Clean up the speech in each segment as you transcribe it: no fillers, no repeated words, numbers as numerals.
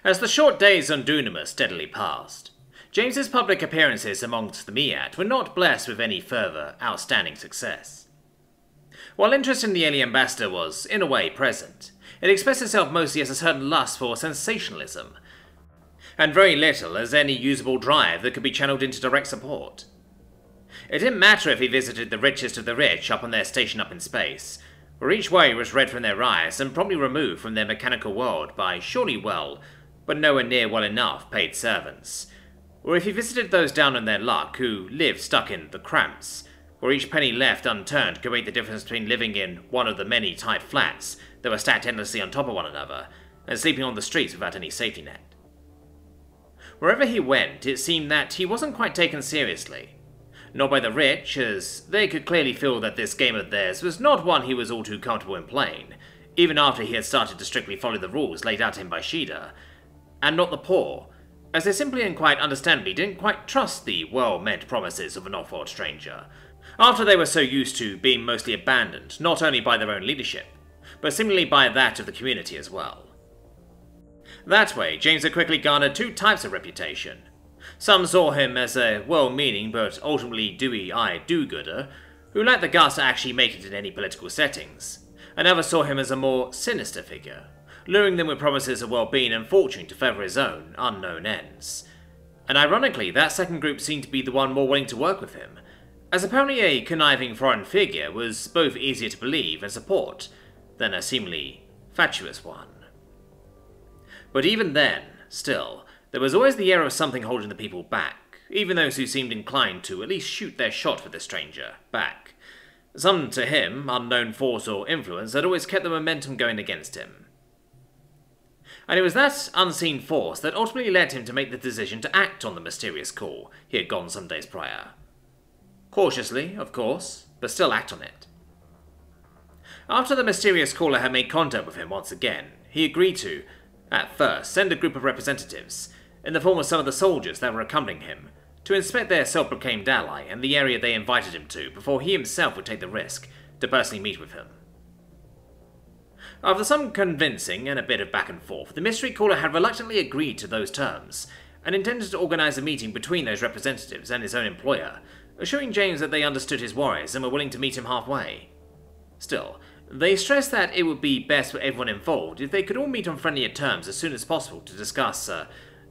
As the short days on Dunamis steadily passed, James's public appearances amongst the Miat were not blessed with any further outstanding success. While interest in the alien ambassador was, in a way, present, it expressed itself mostly as a certain lust for sensationalism, and very little as any usable drive that could be channeled into direct support. It didn't matter if he visited the richest of the rich up on their station up in space, where each way was read from their eyes and promptly removed from their mechanical world by surely well, but nowhere near well enough, paid servants, or if he visited those down on their luck who lived stuck in the cramps, where each penny left unturned could make the difference between living in one of the many tight flats that were stacked endlessly on top of one another, and sleeping on the streets without any safety net. Wherever he went, it seemed that he wasn't quite taken seriously. Not by the rich, as they could clearly feel that this game of theirs was not one he was all too comfortable in playing, even after he had started to strictly follow the rules laid out to him by Shida, and not the poor, as they simply and quite understandably didn't quite trust the well-meant promises of an off-world stranger, after they were so used to being mostly abandoned not only by their own leadership, but seemingly by that of the community as well. That way, James had quickly garnered two types of reputation. Some saw him as a well-meaning but ultimately dewy-eyed do-gooder, who lacked the guts to actually make it in any political settings, and others saw him as a more sinister figure, luring them with promises of well-being and fortune to further his own unknown ends. And ironically, that second group seemed to be the one more willing to work with him, as apparently a conniving foreign figure was both easier to believe and support than a seemingly fatuous one. But even then, still, there was always the air of something holding the people back, even those who seemed inclined to at least shoot their shot with the stranger back. Some, to him, unknown force or influence had always kept the momentum going against him. And it was that unseen force that ultimately led him to make the decision to act on the mysterious call he had gotten some days prior. Cautiously, of course, but still act on it. After the mysterious caller had made contact with him once again, he agreed to, at first, send a group of representatives, in the form of some of the soldiers that were accompanying him, to inspect their self-proclaimed ally and the area they invited him to before he himself would take the risk to personally meet with him. After some convincing and a bit of back and forth, the mystery caller had reluctantly agreed to those terms, and intended to organise a meeting between those representatives and his own employer, assuring James that they understood his worries and were willing to meet him halfway. Still, they stressed that it would be best for everyone involved if they could all meet on friendlier terms as soon as possible to discuss,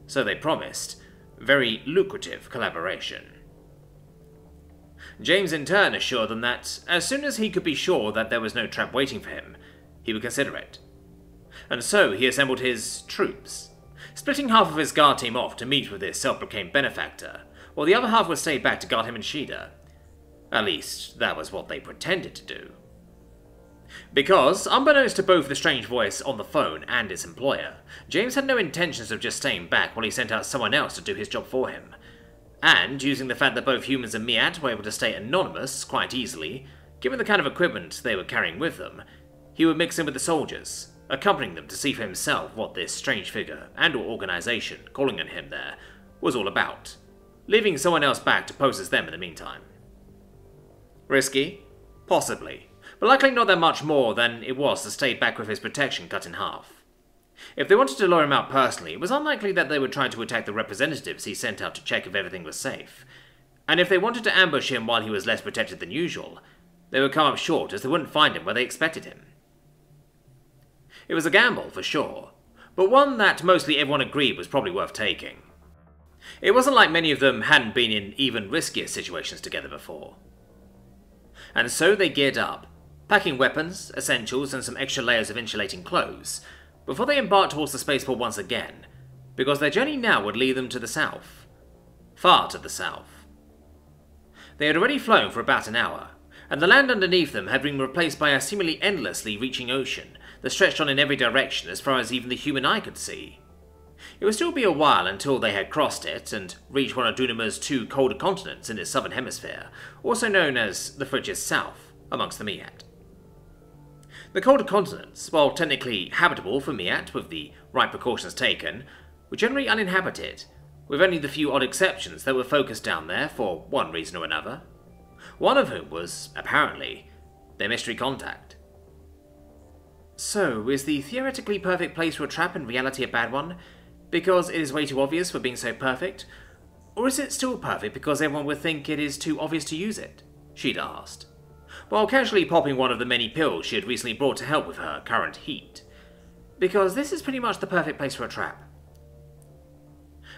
so they promised, very lucrative collaboration. James in turn assured them that, as soon as he could be sure that there was no trap waiting for him, he would consider it. And so he assembled his troops, splitting half of his guard team off to meet with his self-proclaimed benefactor, while the other half would stay back to guard him and Shida. At least, that was what they pretended to do. Because, unbeknownst to both the strange voice on the phone and its employer, James had no intentions of just staying back while he sent out someone else to do his job for him. And, using the fact that both humans and Miat were able to stay anonymous quite easily, given the kind of equipment they were carrying with them, he would mix in with the soldiers, accompanying them to see for himself what this strange figure and or organisation calling on him there was all about, leaving someone else back to pose as them in the meantime. Risky? Possibly. But likely not that much more than it was to stay back with his protection cut in half. If they wanted to lure him out personally, it was unlikely that they would try to attack the representatives he sent out to check if everything was safe. And if they wanted to ambush him while he was less protected than usual, they would come up short as they wouldn't find him where they expected him. It was a gamble, for sure, but one that mostly everyone agreed was probably worth taking. It wasn't like many of them hadn't been in even riskier situations together before. And so they geared up, packing weapons, essentials, and some extra layers of insulating clothes, before they embarked towards the spaceport once again, because their journey now would lead them to the south. Far to the south. They had already flown for about an hour, and the land underneath them had been replaced by a seemingly endlessly reaching ocean that stretched on in every direction as far as even the human eye could see. It would still be a while until they had crossed it and reached one of Dunama's two colder continents in its southern hemisphere, also known as the frigid South, amongst the Miat. The colder continents, while technically habitable for Miat with the right precautions taken, were generally uninhabited, with only the few odd exceptions that were focused down there for one reason or another. One of whom was, apparently, their mystery contact. So, is the theoretically perfect place for a trap in reality a bad one? because it is way too obvious for being so perfect? Or is it still perfect because everyone would think it is too obvious to use it? She'd asked, while casually popping one of the many pills she had recently brought to help with her current heat. Because this is pretty much the perfect place for a trap.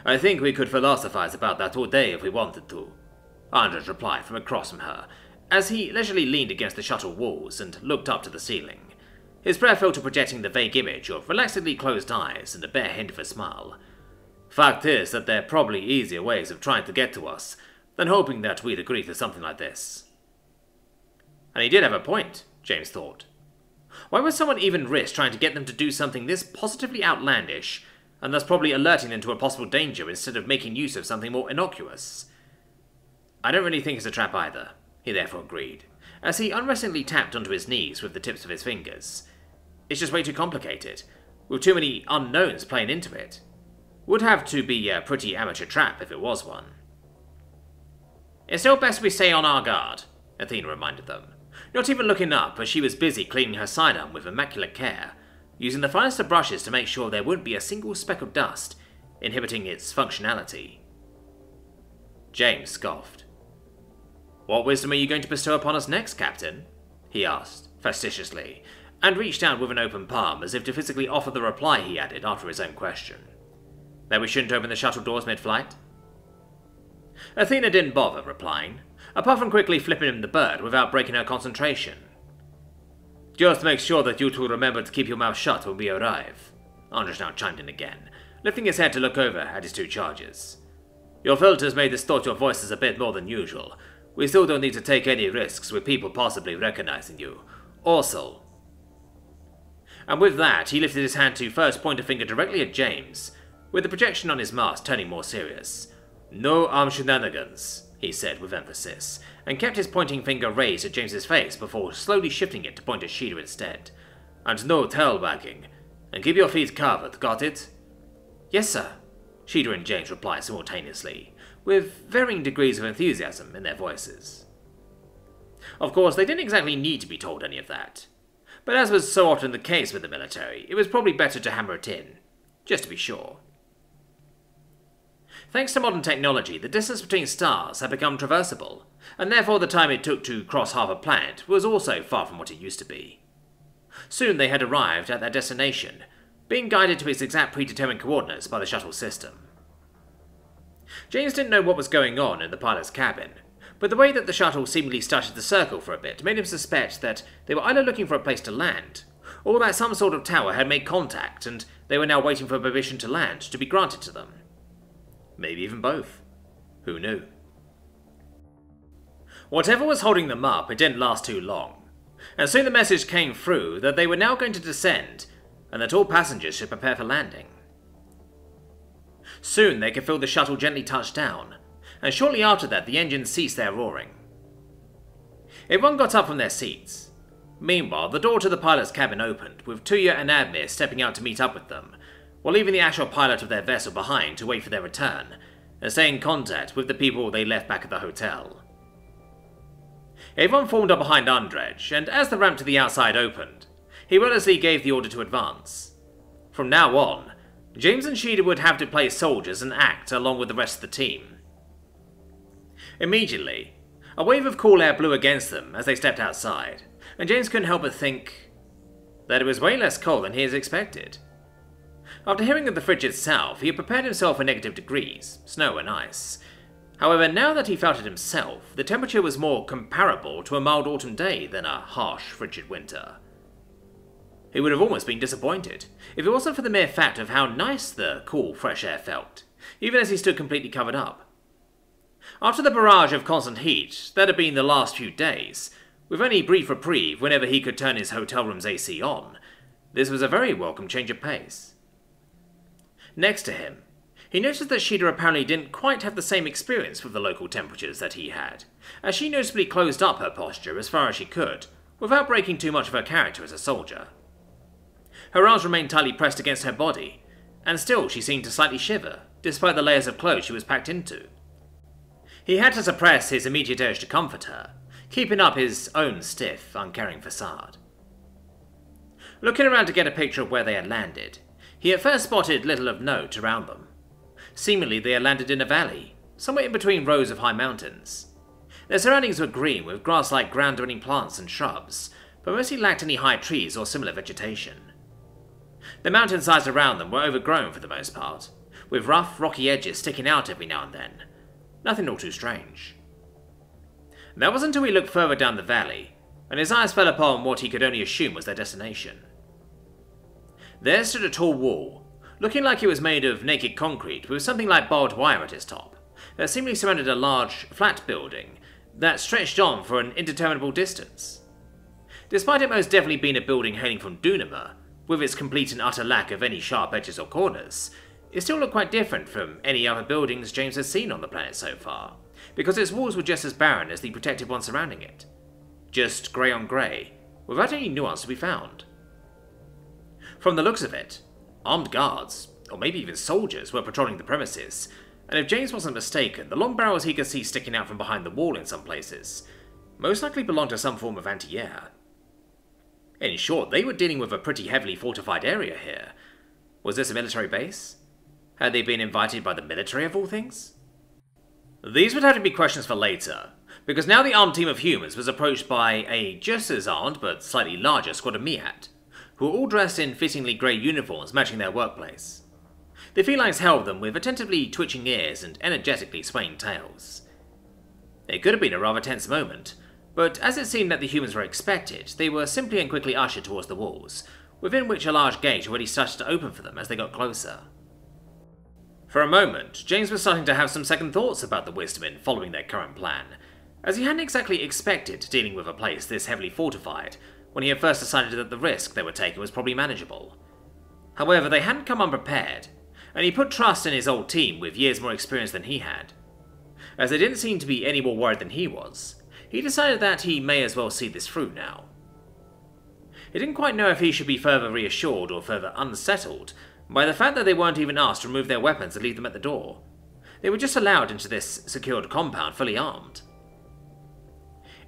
I think we could philosophize about that all day if we wanted to, Andres replied from across from her, as he leisurely leaned against the shuttle walls and looked up to the ceiling, his prayer filter projecting the vague image of relaxedly closed eyes and a bare hint of a smile. Fact is that there are probably easier ways of trying to get to us than hoping that we'd agree to something like this. And he did have a point, James thought. Why would someone even risk trying to get them to do something this positively outlandish, and thus probably alerting them to a possible danger instead of making use of something more innocuous? I don't really think it's a trap either, he therefore agreed, as he unrestingly tapped onto his knees with the tips of his fingers. It's just way too complicated, with too many unknowns playing into it. Would have to be a pretty amateur trap if it was one. It's still best we stay on our guard, Athena reminded them, not even looking up as she was busy cleaning her sidearm with immaculate care, using the finest of brushes to make sure there wouldn't be a single speck of dust inhibiting its functionality. James scoffed. What wisdom are you going to bestow upon us next, Captain? He asked, facetiously, and reached out with an open palm as if to physically offer the reply he added after his own question. That we shouldn't open the shuttle doors mid-flight? Athena didn't bother replying, apart from quickly flipping him the bird without breaking her concentration. Just make sure that you two remember to keep your mouth shut when we arrive, Andres now chimed in again, lifting his head to look over at his two charges. Your filters may distort your voices a bit more than usual. We still don't need to take any risks with people possibly recognizing you. Also. And with that, he lifted his hand to first point a finger directly at James, with the projection on his mask turning more serious. No arm shenanigans, he said with emphasis, and kept his pointing finger raised at James's face before slowly shifting it to point at Sheeta instead. And no tail wagging. And keep your feet covered, got it? Yes, sir, Sheeta and James replied simultaneously, with varying degrees of enthusiasm in their voices. Of course, they didn't exactly need to be told any of that. But as was so often the case with the military, it was probably better to hammer it in, just to be sure. Thanks to modern technology, the distance between stars had become traversable, and therefore the time it took to cross half a planet was also far from what it used to be. Soon they had arrived at their destination, being guided to its exact predetermined coordinates by the shuttle system. James didn't know what was going on in the pilot's cabin, but the way that the shuttle seemingly started to circle for a bit made him suspect that they were either looking for a place to land, or that some sort of tower had made contact and they were now waiting for permission to land to be granted to them. Maybe even both. Who knew? Whatever was holding them up, it didn't last too long, and soon the message came through that they were now going to descend and that all passengers should prepare for landing. Soon they could feel the shuttle gently touch down, and shortly after that the engines ceased their roaring. Everyone got up from their seats. Meanwhile, the door to the pilot's cabin opened, with Tuya and Admir stepping out to meet up with them, while leaving the actual pilot of their vessel behind to wait for their return, and stay in contact with the people they left back at the hotel. Everyone formed up behind Andrej, and as the ramp to the outside opened, he wordlessly gave the order to advance. From now on, James and Sheeta would have to play soldiers and act along with the rest of the team. Immediately, a wave of cool air blew against them as they stepped outside, and James couldn't help but think that it was way less cold than he had expected. After hearing of the frigid south, he had prepared himself for negative degrees, snow and ice. However, now that he felt it himself, the temperature was more comparable to a mild autumn day than a harsh, frigid winter. He would have almost been disappointed, if it wasn't for the mere fact of how nice the cool, fresh air felt, even as he stood completely covered up. After the barrage of constant heat that had been the last few days, with only brief reprieve whenever he could turn his hotel room's AC on, this was a very welcome change of pace. Next to him, he noticed that Sheeta apparently didn't quite have the same experience with the local temperatures that he had, as she noticeably closed up her posture as far as she could, without breaking too much of her character as a soldier. Her arms remained tightly pressed against her body, and still she seemed to slightly shiver, despite the layers of clothes she was packed into. He had to suppress his immediate urge to comfort her, keeping up his own stiff, uncaring facade. Looking around to get a picture of where they had landed, he He at first spotted little of note around them. Seemingly they had landed in a valley, somewhere in between rows of high mountains. Their surroundings were green with grass-like ground-dwelling plants and shrubs, but mostly lacked any high trees or similar vegetation. The mountainsides around them were overgrown for the most part, with rough, rocky edges sticking out every now and then. Nothing all too strange. That wasn't until he looked further down the valley, and his eyes fell upon what he could only assume was their destination. There stood a tall wall, looking like it was made of naked concrete with something like barbed wire at its top, that seemingly surrounded a large, flat building that stretched on for an indeterminable distance. Despite it most definitely being a building hailing from Dunama, with its complete and utter lack of any sharp edges or corners, it still looked quite different from any other buildings James had seen on the planet so far, because its walls were just as barren as the protected ones surrounding it. Just grey on grey, without any nuance to be found. From the looks of it, armed guards, or maybe even soldiers, were patrolling the premises, and if James wasn't mistaken, the long barrels he could see sticking out from behind the wall in some places most likely belonged to some form of anti-air. In short, they were dealing with a pretty heavily fortified area here. Was this a military base? Had they been invited by the military of all things? These would have to be questions for later, because now the armed team of humans was approached by a just as armed but slightly larger squad of Miat, who were all dressed in fittingly grey uniforms matching their workplace. The felines held them with attentively twitching ears and energetically swaying tails. It could have been a rather tense moment, but as it seemed that the humans were expected, they were simply and quickly ushered towards the walls, within which a large gate already started to open for them as they got closer. For a moment, James was starting to have some second thoughts about the wisdom in following their current plan, as he hadn't exactly expected dealing with a place this heavily fortified when he had first decided that the risk they were taking was probably manageable. However, they hadn't come unprepared, and he put trust in his old team with years more experience than he had. As they didn't seem to be any more worried than he was, he decided that he may as well see this through now. He didn't quite know if he should be further reassured or further unsettled by the fact that they weren't even asked to remove their weapons and leave them at the door. They were just allowed into this secured compound fully armed.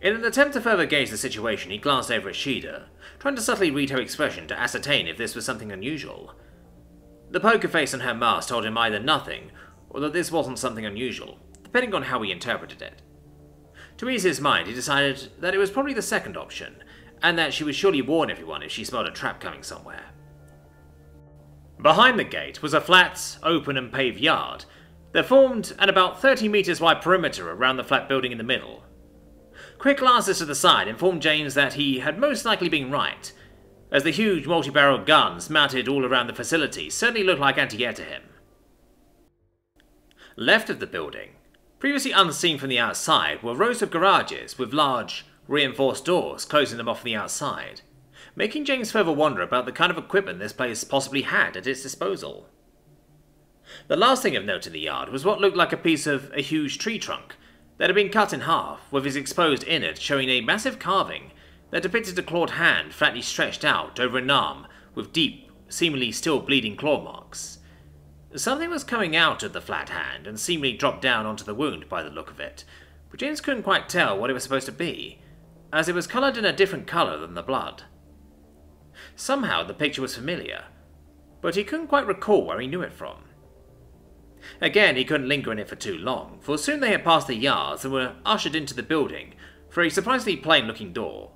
In an attempt to further gauge the situation, he glanced over at Shida, trying to subtly read her expression to ascertain if this was something unusual. The poker face on her mask told him either nothing, or that this wasn't something unusual, depending on how he interpreted it. To ease his mind, he decided that it was probably the second option, and that she would surely warn everyone if she smelled a trap coming somewhere. Behind the gate was a flat, open and paved yard that formed an about 30 meters wide perimeter around the flat building in the middle. Quick glances to the side informed James that he had most likely been right, as the huge multi-barrel guns mounted all around the facility certainly looked like anti-air to him. Left of the building, previously unseen from the outside, were rows of garages with large, reinforced doors closing them off from the outside, making James further wonder about the kind of equipment this place possibly had at its disposal. The last thing of note in the yard was what looked like a piece of a huge tree trunk that had been cut in half, with its exposed innard showing a massive carving that depicted a clawed hand flatly stretched out over an arm with deep, seemingly still bleeding claw marks. Something was coming out of the flat hand and seemingly dropped down onto the wound by the look of it, but James couldn't quite tell what it was supposed to be, as it was coloured in a different colour than the blood. Somehow the picture was familiar, but he couldn't quite recall where he knew it from. Again, he couldn't linger in it for too long, for soon they had passed the yards and were ushered into the building through a surprisingly plain-looking door.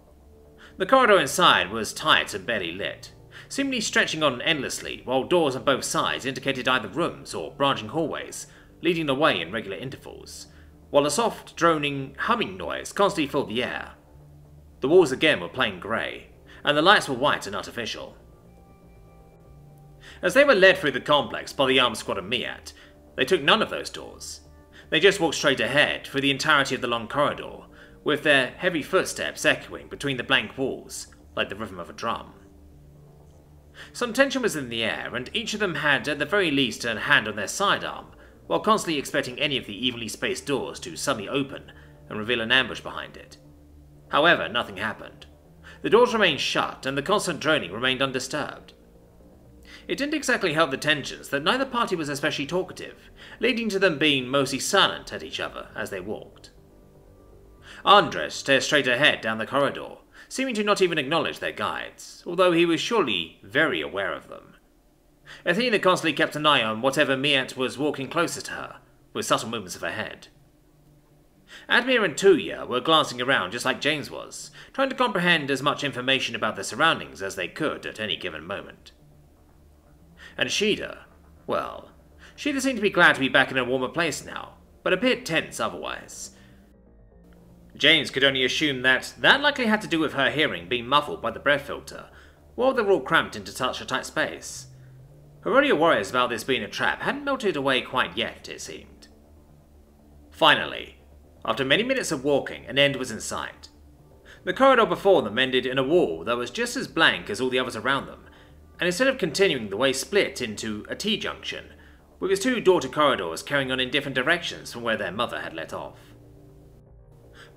The corridor inside was tight and barely lit, seemingly stretching on endlessly, while doors on both sides indicated either rooms or branching hallways, leading the way in regular intervals, while a soft, droning, humming noise constantly filled the air. The walls again were plain grey, and the lights were white and artificial. As they were led through the complex by the armed squad of Miat, they took none of those doors. They just walked straight ahead through the entirety of the long corridor, with their heavy footsteps echoing between the blank walls like the rhythm of a drum. Some tension was in the air, and each of them had at the very least a hand on their sidearm, while constantly expecting any of the evenly spaced doors to suddenly open and reveal an ambush behind it. However, nothing happened. The doors remained shut, and the constant droning remained undisturbed. It didn't exactly help the tensions that neither party was especially talkative, leading to them being mostly silent at each other as they walked. Andres stared straight ahead down the corridor, seeming to not even acknowledge their guides, although he was surely very aware of them. a thing that constantly kept an eye on whatever Miat was walking closer to her, with subtle movements of her head. Admir and Tuya were glancing around just like James was, trying to comprehend as much information about their surroundings as they could at any given moment. And Shida, well, Shida seemed to be glad to be back in a warmer place now, but appeared tense otherwise. James could only assume that likely had to do with her hearing being muffled by the breath filter, while they were all cramped into such a tight space. Her earlier worries about this being a trap hadn't melted away quite yet, it seemed. Finally, after many minutes of walking, an end was in sight. The corridor before them ended in a wall that was just as blank as all the others around them, and instead of continuing, the way split into a T-junction, with its two daughter corridors carrying on in different directions from where their mother had let off.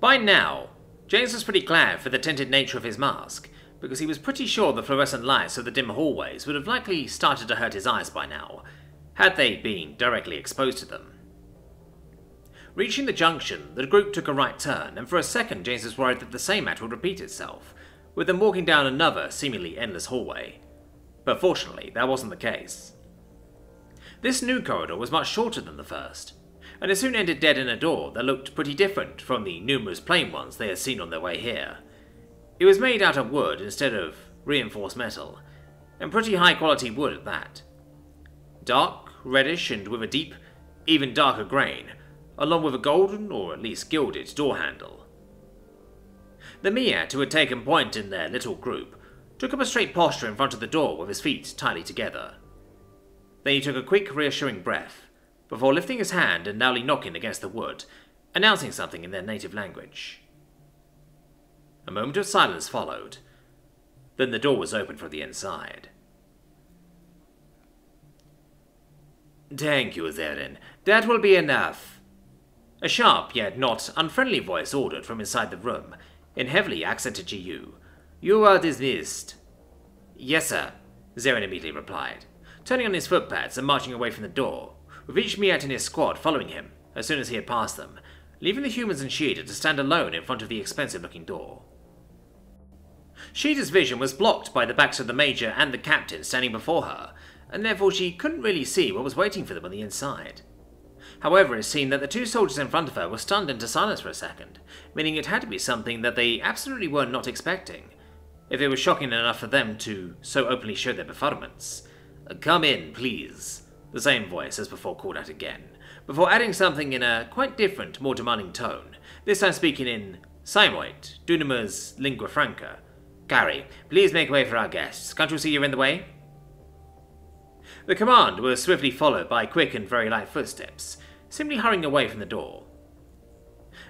By now, James was pretty glad for the tinted nature of his mask, because he was pretty sure the fluorescent lights of the dim hallways would have likely started to hurt his eyes by now, had they been directly exposed to them. Reaching the junction, the group took a right turn, and for a second James was worried that the same act would repeat itself, with them walking down another seemingly endless hallway. But fortunately, that wasn't the case. This new corridor was much shorter than the first, and it soon ended dead in a door that looked pretty different from the numerous plain ones they had seen on their way here. It was made out of wood instead of reinforced metal, and pretty high quality wood at that. Dark, reddish, and with a deep, even darker grain, along with a golden, or at least gilded, door handle. The Miat, who had taken point in their little group, took up a straight posture in front of the door with his feet tightly together. Then he took a quick, reassuring breath, before lifting his hand and loudly knocking against the wood, announcing something in their native language. A moment of silence followed. Then the door was opened from the inside. "Thank you, Theron. That will be enough," a sharp yet not unfriendly voice ordered from inside the room, in heavily accented GU. "You are dismissed." "Yes, sir," Theron immediately replied, turning on his footpads and marching away from the door, with each Miat in his squad following him as soon as he had passed them, leaving the humans and Shida to stand alone in front of the expensive-looking door. Shida's vision was blocked by the backs of the Major and the Captain standing before her, and therefore she couldn't really see what was waiting for them on the inside. However, it seemed that the two soldiers in front of her were stunned into silence for a second, meaning it had to be something that they absolutely were not expecting, if it was shocking enough for them to so openly show their befuddlements. "Come in, please," the same voice as before called out again, before adding something in a quite different, more demanding tone, this time speaking in Samoit, Dunamir's lingua franca. "Carrie, please make way for our guests. Can't you see you're in the way?" The command was swiftly followed by quick and very light footsteps, simply hurrying away from the door.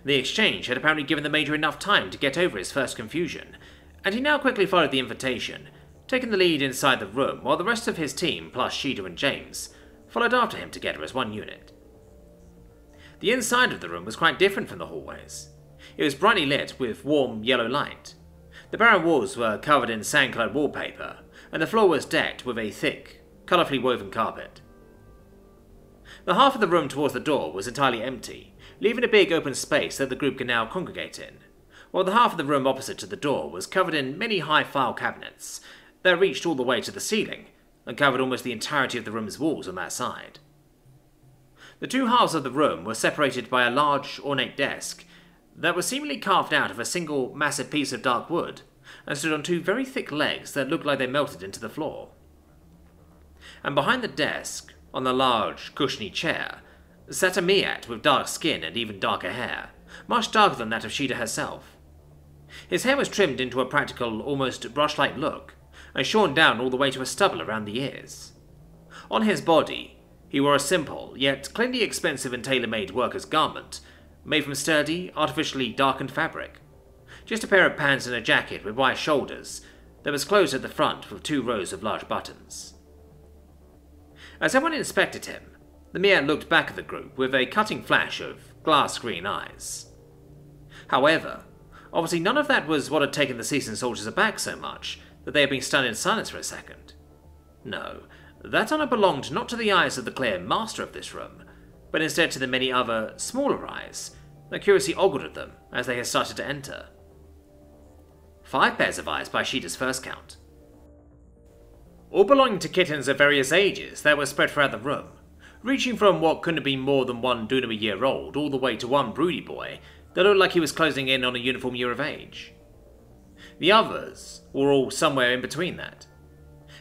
The exchange had apparently given the Major enough time to get over his first confusion, and he now quickly followed the invitation, taking the lead inside the room while the rest of his team, plus Shida and James, followed after him together as one unit. The inside of the room was quite different from the hallways. It was brightly lit with warm yellow light. The barren walls were covered in sand-colored wallpaper, and the floor was decked with a thick, colourfully woven carpet. The half of the room towards the door was entirely empty, leaving a big open space that the group could now congregate in, while the half of the room opposite to the door was covered in many high file cabinets that reached all the way to the ceiling and covered almost the entirety of the room's walls on that side. The two halves of the room were separated by a large, ornate desk that was seemingly carved out of a single massive piece of dark wood and stood on two very thick legs that looked like they melted into the floor. And behind the desk, on the large, cushiony chair, sat a Miat with dark skin and even darker hair, much darker than that of Shida herself. His hair was trimmed into a practical, almost brush-like look, and shorn down all the way to a stubble around the ears. On his body, he wore a simple, yet cleanly expensive and tailor-made worker's garment, made from sturdy, artificially darkened fabric. Just a pair of pants and a jacket with wide shoulders that was closed at the front with 2 rows of large buttons. As everyone inspected him, the Miat looked back at the group with a cutting flash of glass-green eyes. However, obviously none of that was what had taken the seasoned soldiers aback so much that they had been stunned in silence for a second. No, that honor belonged not to the eyes of the clear master of this room, but instead to the many other, smaller eyes that curiously ogled at them as they had started to enter. 5 pairs of eyes by Shida's first count. all belonging to kittens of various ages that were spread throughout the room, reaching from what couldn't have been more than one Dunama-year-old all the way to one broody boy that looked like he was closing in on a uniform year of age. The others were all somewhere in between that.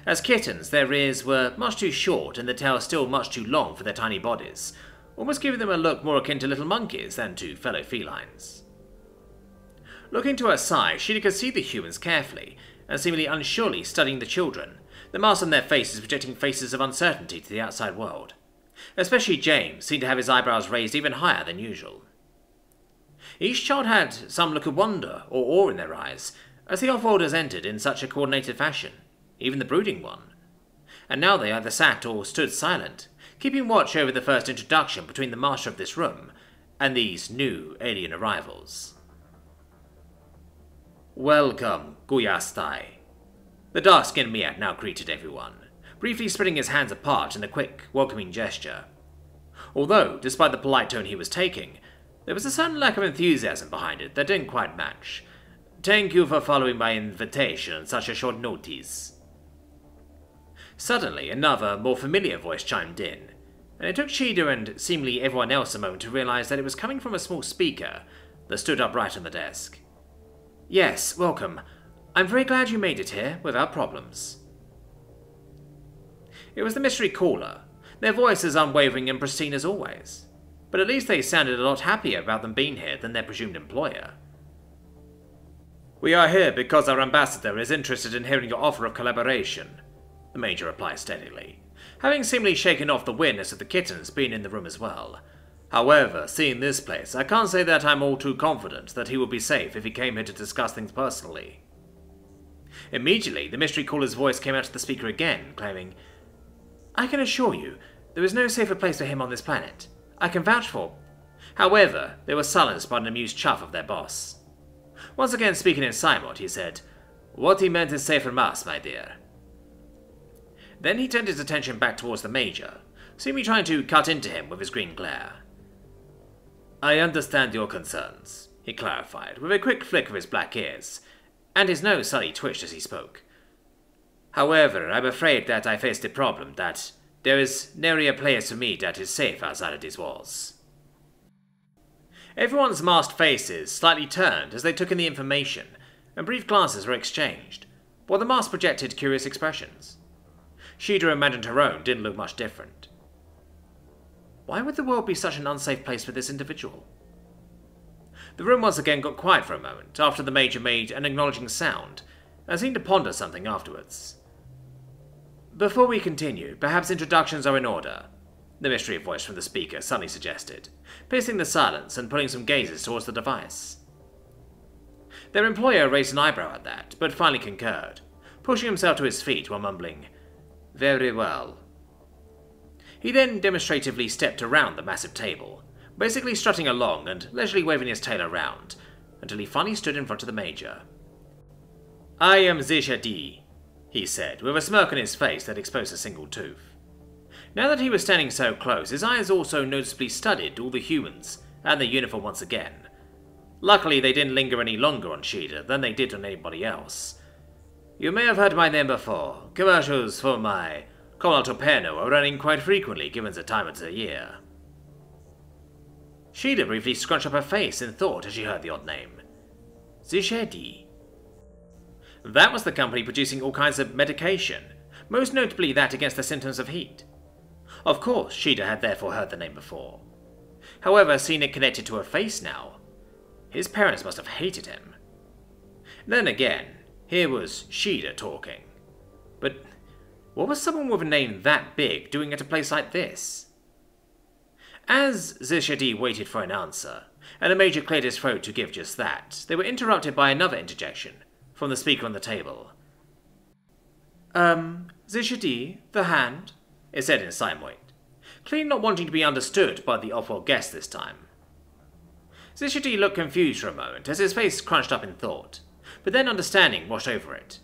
As kittens, their ears were much too short and their tails still much too long for their tiny bodies, almost giving them a look more akin to little monkeys than to fellow felines. Looking to her side, Sheila could see the humans carefully and seemingly unsurely studying the children, the masks on their faces projecting faces of uncertainty to the outside world. Especially James seemed to have his eyebrows raised even higher than usual. Each child had some look of wonder or awe in their eyes as the off-worlders entered in such a coordinated fashion, even the brooding one. And now they either sat or stood silent, keeping watch over the first introduction between the master of this room and these new alien arrivals. "Welcome, Guyastai," the dark-skinned Miat now greeted everyone, briefly spreading his hands apart in a quick, welcoming gesture. Although, despite the polite tone he was taking, there was a certain lack of enthusiasm behind it that didn't quite match. "Thank you for following my invitation on such a short notice." Suddenly, another, more familiar voice chimed in, and it took Shida and seemingly everyone else a moment to realize that it was coming from a small speaker that stood upright on the desk. "Yes, welcome. I'm very glad you made it here without problems." It was the mystery caller, their voices unwavering and pristine as always, but at least they sounded a lot happier about them being here than their presumed employer. "We are here because our ambassador is interested in hearing your offer of collaboration," the Major replied steadily, having seemingly shaken off the weirdness of the kittens being in the room as well. "However, seeing this place, I can't say that I'm all too confident that he would be safe if he came here to discuss things personally." Immediately, the mystery caller's voice came out to the speaker again, claiming, "I can assure you, there is no safer place for him on this planet. I can vouch for." However, they were silenced by an amused chuff of their boss. Once again speaking in Simot, he said, "What he meant is safe from us, my dear." Then he turned his attention back towards the Major, seemingly trying to cut into him with his green glare. "I understand your concerns," he clarified, with a quick flick of his black ears, and his nose slightly twitched as he spoke. "However, I'm afraid that I face the problem that there is nary a place to meet that is safe outside of these walls." Everyone's masked faces slightly turned as they took in the information, and brief glances were exchanged, while the masks projected curious expressions. Shida imagined her own didn't look much different. Why would the world be such an unsafe place for this individual? The room once again got quiet for a moment after the Major made an acknowledging sound, and seemed to ponder something afterwards. "Before we continue, perhaps introductions are in order," the mystery voice from the speaker suddenly suggested, piercing the silence and pulling some gazes towards the device. Their employer raised an eyebrow at that, but finally concurred, pushing himself to his feet while mumbling, "Very well." He then demonstratively stepped around the massive table, basically strutting along and leisurely waving his tail around, until he finally stood in front of the Major. "I am Shada," he said, with a smirk on his face that exposed a single tooth. Now that he was standing so close, his eyes also noticeably studied all the humans and their uniform once again. Luckily, they didn't linger any longer on Shida than they did on anybody else. "You may have heard my name before. Commercials for my Communal Perno are running quite frequently given the time of the year." Shida briefly scrunched up her face in thought as she heard the odd name. Shada. That was the company producing all kinds of medication, most notably that against the symptoms of heat. Of course, Shida had therefore heard the name before. However, seeing it connected to her face now, his parents must have hated him. Then again, here was Shida talking. But what was someone with a name that big doing at a place like this? As Shada waited for an answer, and the Major cleared his throat to give just that, they were interrupted by another interjection from the speaker on the table. Shada, the hand," it said in Simwait, clearly not wanting to be understood by the off-world guest this time. Shada looked confused for a moment as his face crunched up in thought, but then understanding washed over it.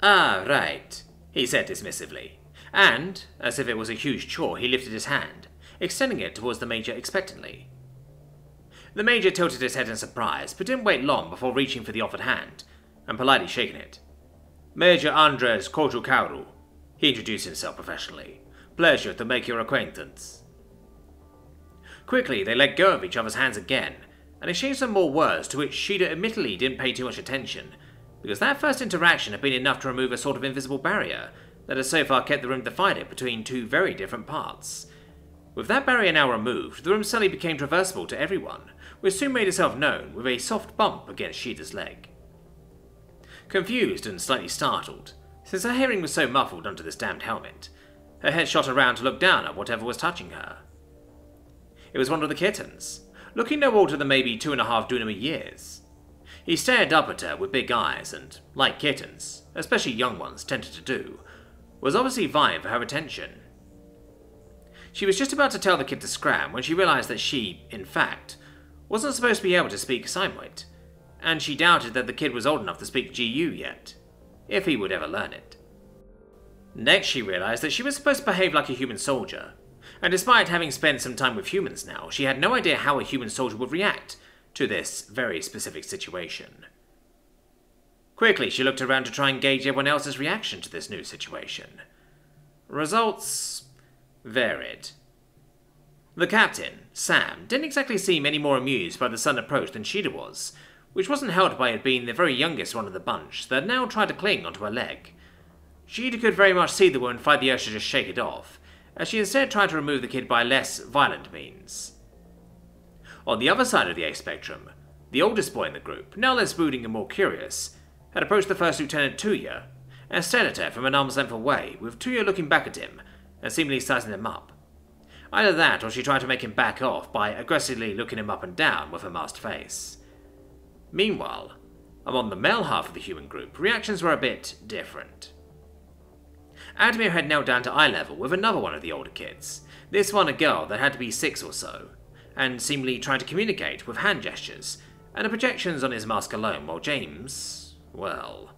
"Ah, right," he said dismissively, and, as if it was a huge chore, he lifted his hand, extending it towards the Major expectantly. The Major tilted his head in surprise, but didn't wait long before reaching for the offered hand, and politely shaking it. Major Andres Kojukaru, he introduced himself professionally. Pleasure to make your acquaintance. Quickly, they let go of each other's hands again, and exchanged some more words to which Shida admittedly didn't pay too much attention, because that first interaction had been enough to remove a sort of invisible barrier that had so far kept the room divided between two very different parts. With that barrier now removed, the room suddenly became traversable to everyone, which soon made itself known with a soft bump against Shida's leg. Confused and slightly startled, since her hearing was so muffled under this damned helmet, her head shot around to look down at whatever was touching her. It was one of the kittens, looking no older than maybe 2.5 Dunama years. He stared up at her with big eyes and, like kittens, especially young ones tended to do, was obviously vying for her attention. She was just about to tell the kid to scram when she realized that she, in fact, wasn't supposed to be able to speak Siamite, and she doubted that the kid was old enough to speak GU yet, if he would ever learn it. Next she realized that she was supposed to behave like a human soldier, and despite having spent some time with humans now, she had no idea how a human soldier would react to this very specific situation. Quickly she looked around to try and gauge everyone else's reaction to this new situation. Results varied. The captain, Sam, didn't exactly seem any more amused by the sudden approach than Shida was, which wasn't helped by it being the very youngest one of the bunch that now tried to cling onto her leg. Shida could very much see the woman fight the urge to just shake it off, as she instead tried to remove the kid by less violent means. On the other side of the age spectrum, the oldest boy in the group, now less brooding and more curious, had approached the First Lieutenant Tuya and stared at her from an arm's length away, with Tuya looking back at him and seemingly sizing him up. Either that, or she tried to make him back off by aggressively looking him up and down with her masked face. Meanwhile, among the male half of the human group, reactions were a bit different. Admir had knelt down to eye level with another one of the older kids, this one a girl that had to be 6 or so, and seemingly trying to communicate with hand gestures and the projections on his mask alone, while James, well,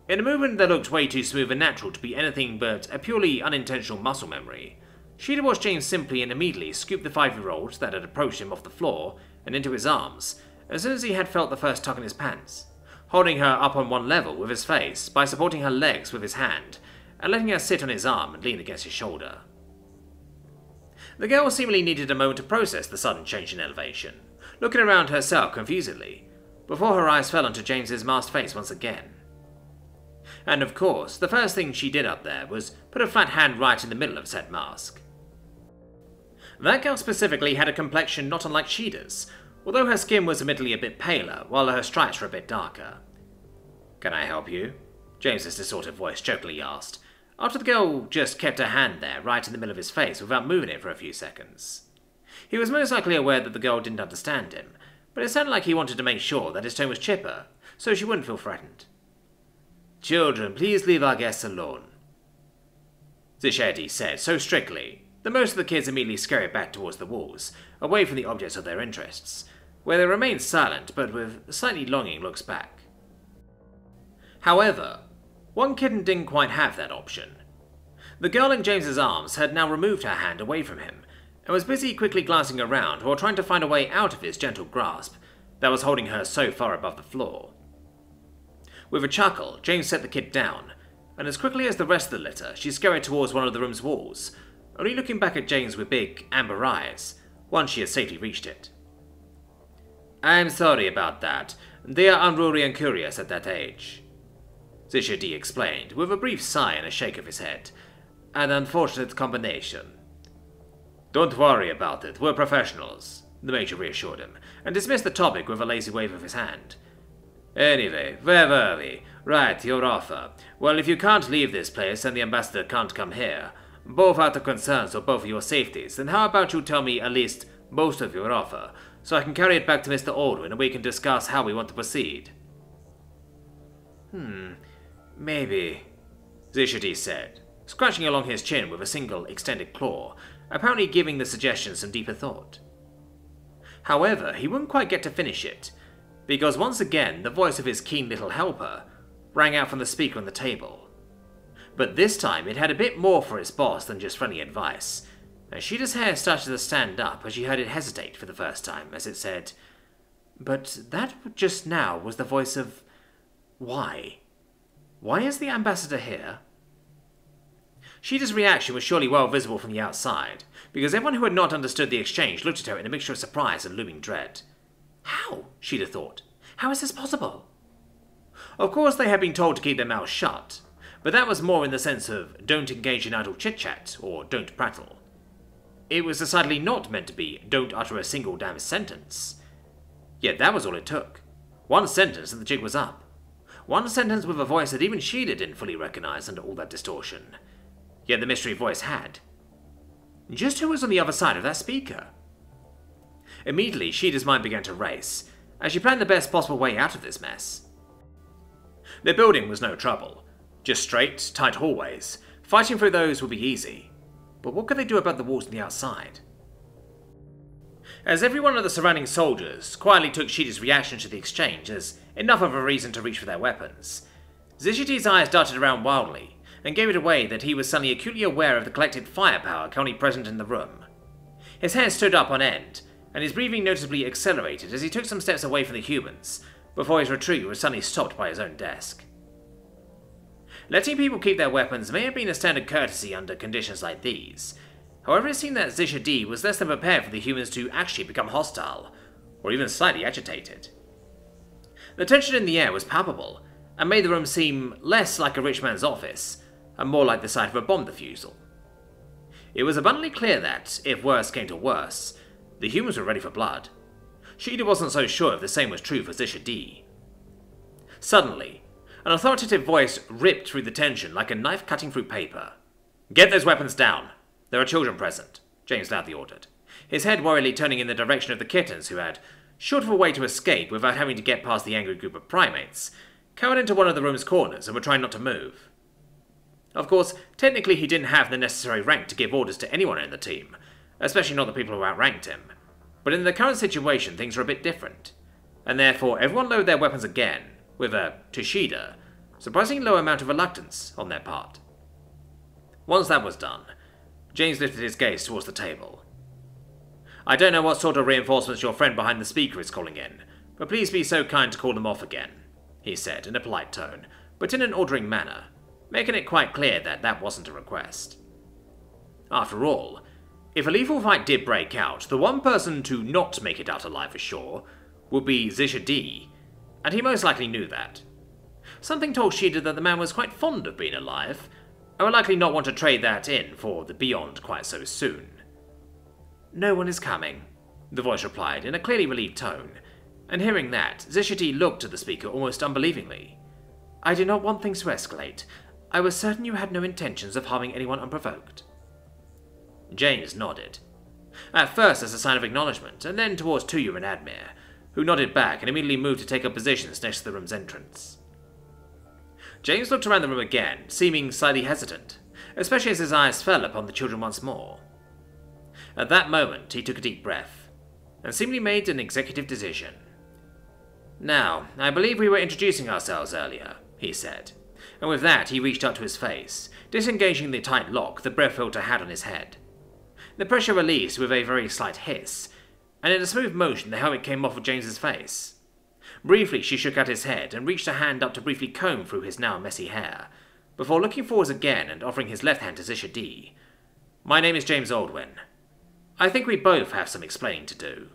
in a movement that looked way too smooth and natural to be anything but a purely unintentional muscle memory, Shida watched James simply and immediately scoop the 5-year-old that had approached him off the floor and into his arms as soon as he had felt the first tug in his pants, holding her up on one level with his face by supporting her legs with his hand and letting her sit on his arm and lean against his shoulder. The girl seemingly needed a moment to process the sudden change in elevation, looking around herself confusedly, before her eyes fell onto James's masked face once again. And of course, the first thing she did up there was put a flat hand right in the middle of said mask. That girl specifically had a complexion not unlike Shida's, although her skin was admittedly a bit paler, while her stripes were a bit darker. "Can I help you?" James's distorted voice jokingly asked, after the girl just kept her hand there right in the middle of his face without moving it for a few seconds. He was most likely aware that the girl didn't understand him, but it sounded like he wanted to make sure that his tone was chipper, so she wouldn't feel threatened. "Children, please leave our guests alone," Tshirt said so strictly that most of the kids immediately scurried back towards the walls, away from the objects of their interests, where they remained silent but with slightly longing looks back. However, one kitten didn't quite have that option. The girl in James's arms had now removed her hand away from him, and was busy quickly glancing around while trying to find a way out of his gentle grasp that was holding her so far above the floor. With a chuckle, James set the kid down, and as quickly as the rest of the litter, she scurried towards one of the room's walls, only looking back at James with big, amber eyes, once she had safely reached it. "I'm sorry about that. They are unruly and curious at that age," Tshirt explained, with a brief sigh and a shake of his head. "An unfortunate combination." "Don't worry about it, we're professionals," the Major reassured him, and dismissed the topic with a lazy wave of his hand. "Anyway, where were we? Right, your offer. Well, if you can't leave this place and the ambassador can't come here, both out of concerns for both of your safeties, then how about you tell me at least most of your offer, so I can carry it back to Mr. Aldwin and we can discuss how we want to proceed." Maybe, Tshirt said, scratching along his chin with a single extended claw, apparently giving the suggestion some deeper thought. However, he wouldn't quite get to finish it, because once again the voice of his keen little helper rang out from the speaker on the table. But this time it had a bit more for its boss than just friendly advice, and Shida's hair started to stand up as she heard it hesitate for the first time as it said, "But that just now was the voice of... why? Why is the ambassador here? Shadae's reaction was surely well visible from the outside, because everyone who had not understood the exchange looked at her in a mixture of surprise and looming dread. How? Shada thought. How is this possible? Of course they had been told to keep their mouths shut, but that was more in the sense of don't engage in idle chit-chat or don't prattle. It was decidedly not meant to be don't utter a single damn sentence. Yet that was all it took. One sentence and the jig was up. One sentence with a voice that even Shada didn't fully recognize under all that distortion. Yet the mystery voice had. Just who was on the other side of that speaker? Immediately, Shada's mind began to race, as she planned the best possible way out of this mess. The building was no trouble. Just straight, tight hallways. Fighting through those would be easy. But what could they do about the walls on the outside? As every one of the surrounding soldiers quietly took Shada's reaction to the exchange as enough of a reason to reach for their weapons, Zishidi's eyes darted around wildly, and gave it away that he was suddenly acutely aware of the collective firepower currently present in the room. His hair stood up on end, and his breathing noticeably accelerated as he took some steps away from the humans, before his retreat was suddenly stopped by his own desk. Letting people keep their weapons may have been a standard courtesy under conditions like these. However, it seemed that Zishadi was less than prepared for the humans to actually become hostile, or even slightly agitated. The tension in the air was palpable, and made the room seem less like a rich man's office, and more like the site of a bomb defusal. It was abundantly clear that, if worse came to worse, the humans were ready for blood. Shada wasn't so sure if the same was true for Zishadi. Suddenly, an authoritative voice ripped through the tension like a knife cutting through paper. "Get those weapons down! There are children present," James loudly ordered, his head worriedly turning in the direction of the kittens who had, short of a way to escape without having to get past the angry group of primates, cowered into one of the room's corners and were trying not to move. Of course, technically he didn't have the necessary rank to give orders to anyone in the team, especially not the people who outranked him. But in the current situation, things were a bit different, and therefore everyone lowered their weapons again, with a, to Shada, surprisingly low amount of reluctance on their part. Once that was done, James lifted his gaze towards the table. "I don't know what sort of reinforcements your friend behind the speaker is calling in, but please be so kind to call them off again," he said in a polite tone, but in an ordering manner, making it quite clear that that wasn't a request. After all, if a lethal fight did break out, the one person to not make it out alive for sure would be Zishadi, and he most likely knew that. Something told Shada that the man was quite fond of being alive, and would likely not want to trade that in for the beyond quite so soon. "No one is coming," the voice replied in a clearly relieved tone, and hearing that, Zishadi looked at the speaker almost unbelievingly. "I do not want things to escalate. I was certain you had no intentions of harming anyone unprovoked." James nodded. At first as a sign of acknowledgement, and then towards Tuya and Admir, who nodded back and immediately moved to take up positions next to the room's entrance. James looked around the room again, seeming slightly hesitant, especially as his eyes fell upon the children once more. At that moment, he took a deep breath, and seemingly made an executive decision. "Now, I believe we were introducing ourselves earlier," he said, and with that he reached up to his face, disengaging the tight lock the breath filter had on his head. The pressure released with a very slight hiss, and in a smooth motion the helmet came off of James's face. Briefly she shook out his head and reached a hand up to briefly comb through his now messy hair, before looking forwards again and offering his left hand to Zishadi. "My name is James Aldwin. I think we both have some explaining to do."